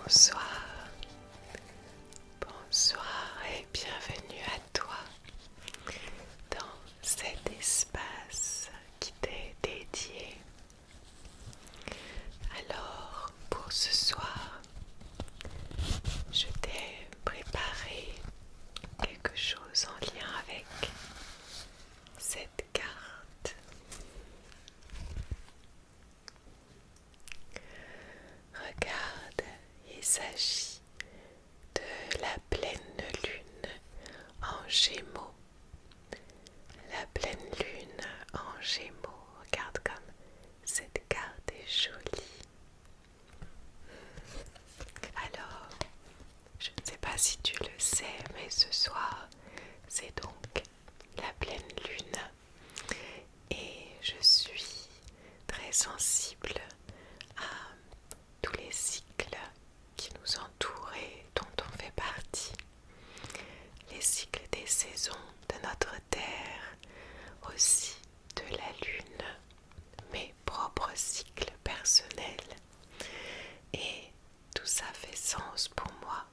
Bonsoir, bonsoir et bienvenue à toi dans cet espace qui t'est dédié. Alors, pour ce soir, je t'ai préparé quelque chose en lien avec cette carte. Regarde, il s'agit de la pleine lune en Gémeaux. La pleine lune en Gémeaux, regarde comme cette carte est jolie. Alors, je ne sais pas si tu le sais, mais ce soir, c'est donc la pleine lune et je suis très sensible à tous les cycles qui nous entourent et dont on fait partie. Les cycles des saisons de notre Terre, aussi de la Lune, mes propres cycles personnels. Et tout ça fait sens pour moi.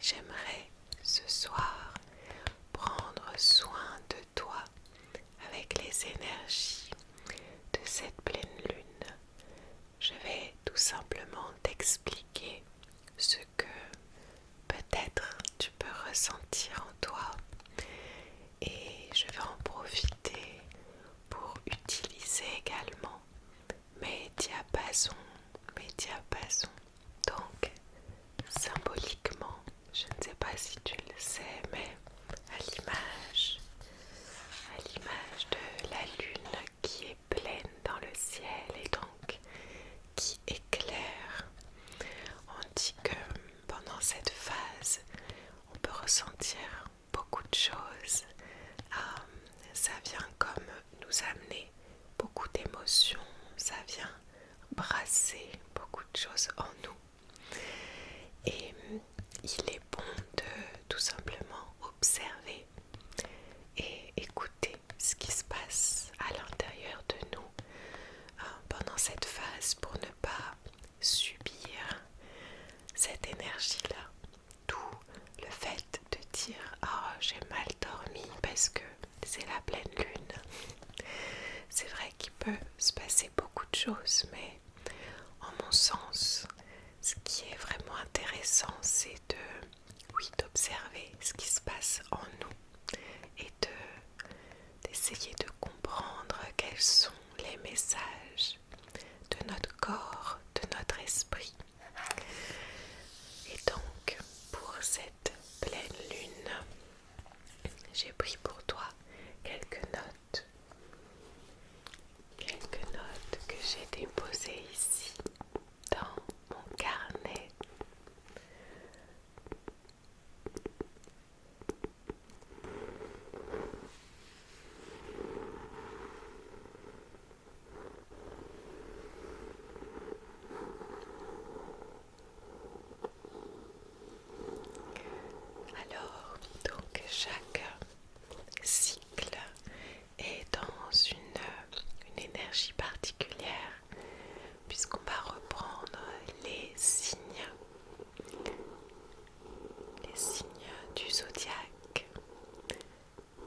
J'aimerais ce soir prendre soin de toi avec les énergies de cette pleine lune. Je vais tout simplement t'expliquer ce que peut-être tu peux ressentir en toi et je vais en profiter pour utiliser également mes diapasons. Donc, symboliquement, je ne sais pas si tu le sais, mais à l'image de la lune qui est pleine dans le ciel et donc qui éclaire, on dit que pendant cette phase, on peut ressentir beaucoup de choses. Ça vient comme nous amener beaucoup d'émotions, ça vient brasser beaucoup de choses en nous. Et il est bon de tout simplement observer et écouter ce qui se passe à l'intérieur de nous pendant cette phase pour ne pas subir cette énergie-là. D'où le fait de dire «Oh, j'ai mal dormi parce que c'est la pleine lune». C'est vrai qu'il peut se passer beaucoup de choses, mais en mon sens, ce qui est vraiment intéressant, c'est d'observer ce qui se passe en nous et d'essayer de comprendre quels sont les messages de notre corps, de notre esprit. Et donc, pour cette pleine lune, j'ai pris pour toi quelques notes que j'ai déposées ici dans mon carnet. Alors, donc chaque cycle est dans une énergie particulière puisqu'on va reprendre les signes du zodiaque.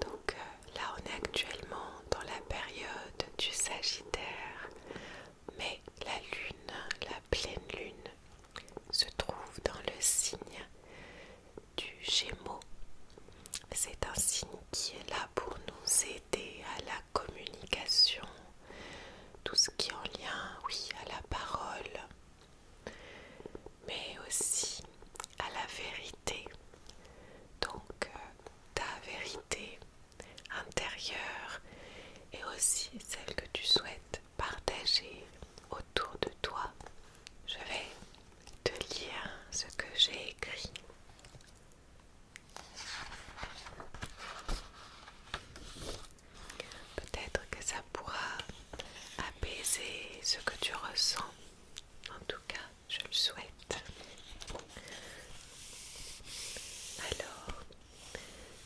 Donc là on est actuellement dans la période du Sagittaire, mais la lune, la pleine lune, se trouve dans le signe du Gémeaux. C'est un signe qui est là pour nous aider à la communication, tout ce qui est en lien, oui, à la parole, mais aussi à la vérité. Donc ta vérité intérieure et aussi celle que tu souhaites partager autour de toi. Je vais te lire ce que j'ai écrit. Peut-être que ça pourra apaiser ce que tu ressens. En tout cas, je le souhaite. Alors,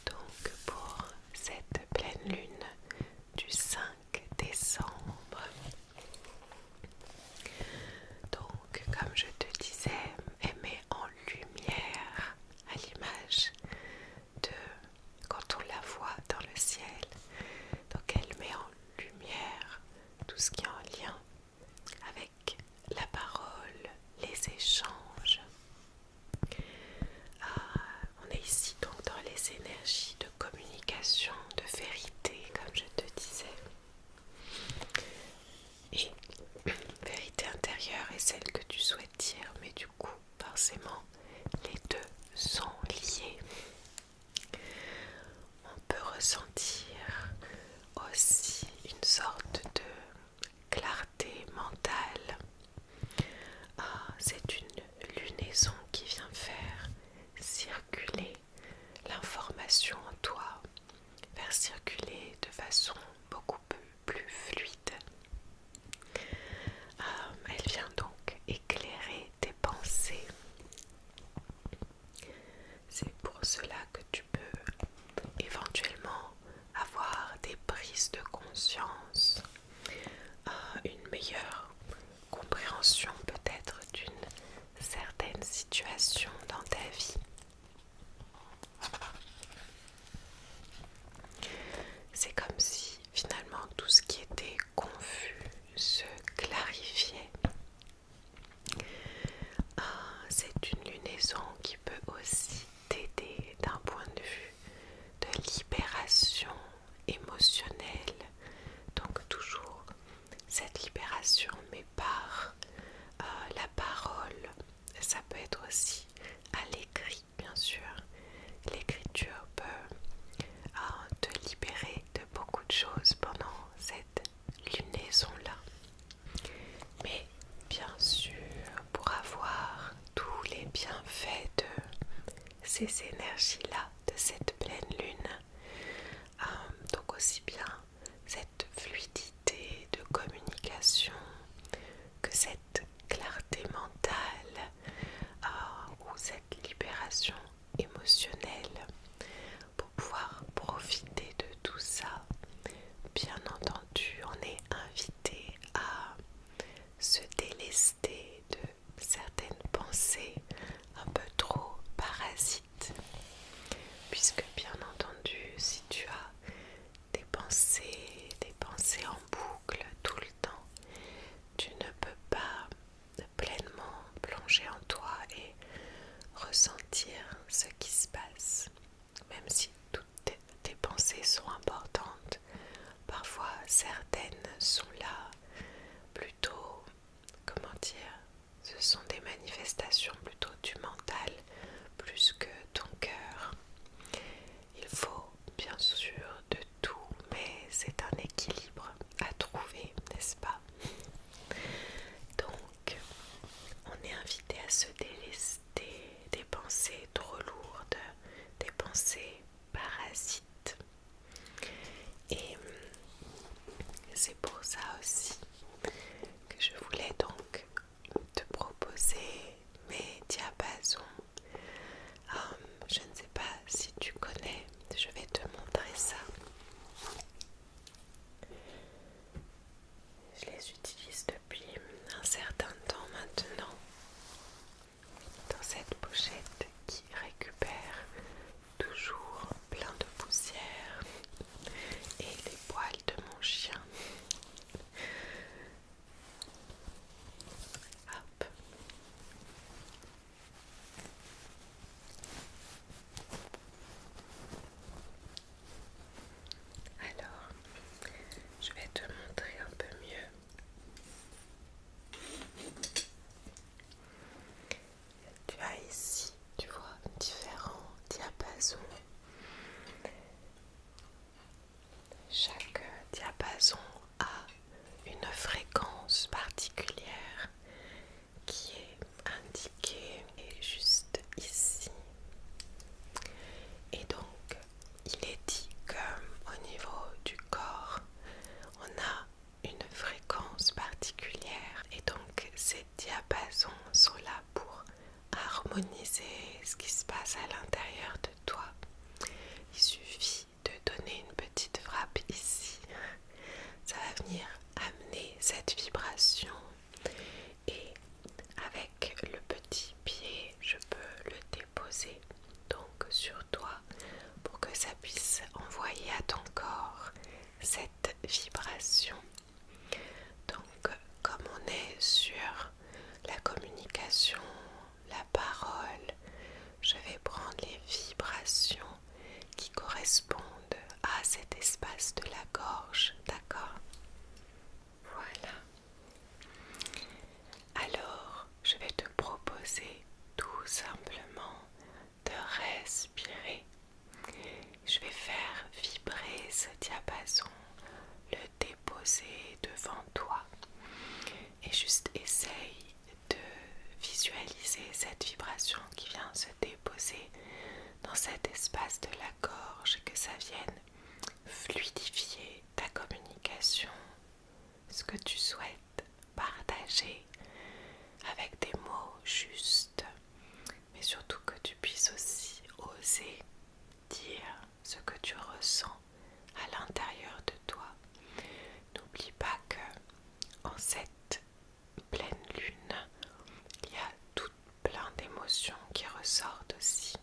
donc pour cette pleine lune du 5 décembre, donc comme je te disais, mais ces énergies-là de cette pleine lune. Donc aussi bien cette fluidité de communication que cette clarté mentale ou cette libération émotionnelle pour pouvoir profiter de tout ça. Bien entendu, on est invité à se délester de certaines pensées un peu trop parasites, puisque bien entendu, si tu as des pensées en boucle tout le temps, tu ne peux pas pleinement plonger en toi et ressentir ce qui se passe. Même si toutes tes pensées sont importantes, parfois certaines sont là plutôt, comment dire, ce sont des manifestations plutôt du mental plus que ton cœur. Il faut bien sûr de tout, mais c'est un équilibre à trouver, n'est-ce pas? Donc, on est invité à se délester des pensées trop lourdes, des pensées parasites. Et c'est pour ça aussi que je voulais donc te proposer mes diapasons. Je ne sais pas si tu connais, je vais te montrer ça. Je les utilise depuis un certain temps maintenant dans cette pochette qui récupère toujours plein de poussière et les poils de mon chien. Hop. Alors, je vais te montrer un peu mieux. Tu as ici, tu vois, différents diapasons. Chaque diapason a une fréquence particulière qui est indiquée juste ici. Et donc, il est dit qu'au niveau du corps, on a une fréquence particulière. Et donc, ces diapasons sont là pour harmoniser ce qui se passe à l'intérieur de toi. Il suffit de donner une petite frappe ici. Ça va venir amener cette vibration. Et avec le petit pied, je peux le déposer donc sur toi pour que ça puisse envoyer à ton corps cette vibration. Donc, comme on est sur la communication, la parole, je vais prendre les vibrations qui correspondent à cet espace de la gorge, d'accord? Voilà. Alors, je vais te proposer tout simplement de respirer. Je vais faire vibrer ce diapason, le déposer devant toi et juste essaye de visualiser cette vibration qui vient se déposer dans cet espace de la gorge, que ça vienne fluidifier ta communication, ce que tu souhaites partager avec des mots justes, mais surtout que tu puisses aussi oser dire ce que tu ressens à l'intérieur de toi. N'oublie pas que en cette pleine lune, il y a tout plein d'émotions qui ressortent aussi.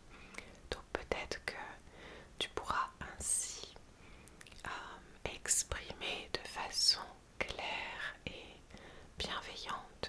Donc peut-être que tu pourras ainsi exprimer de façon claire et bienveillante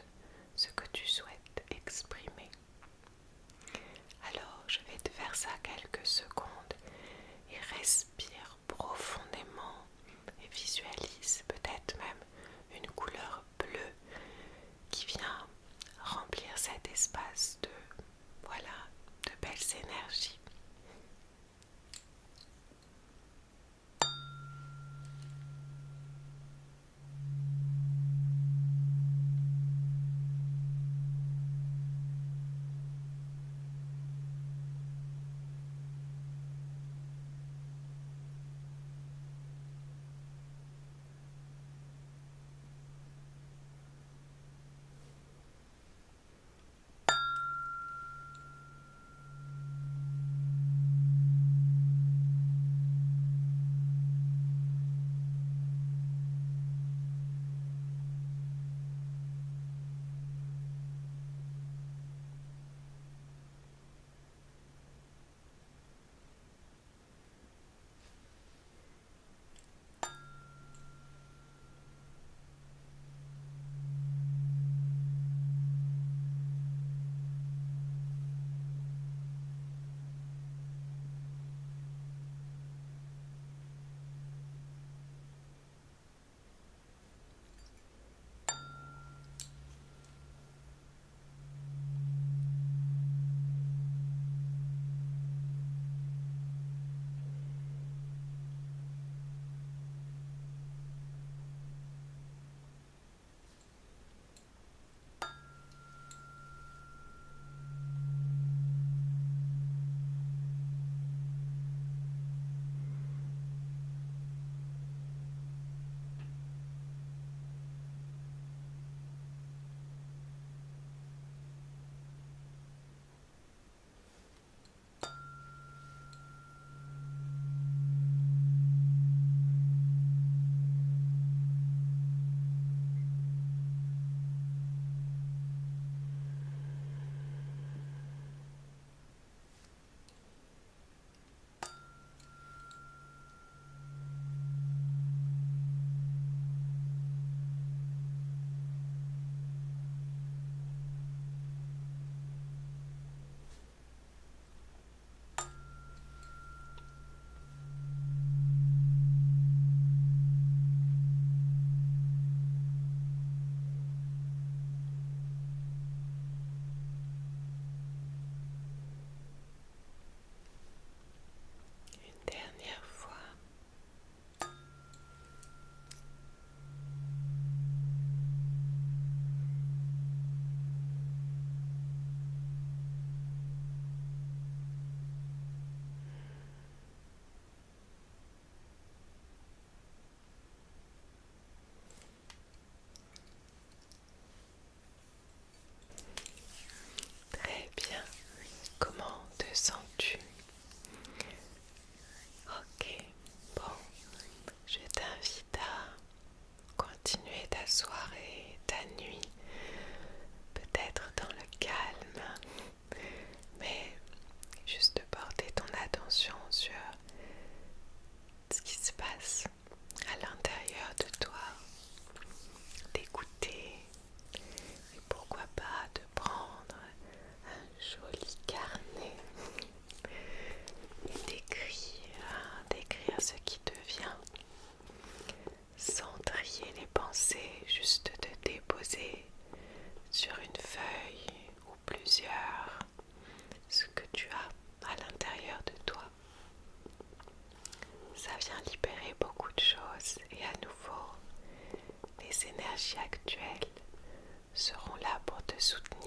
soutenir.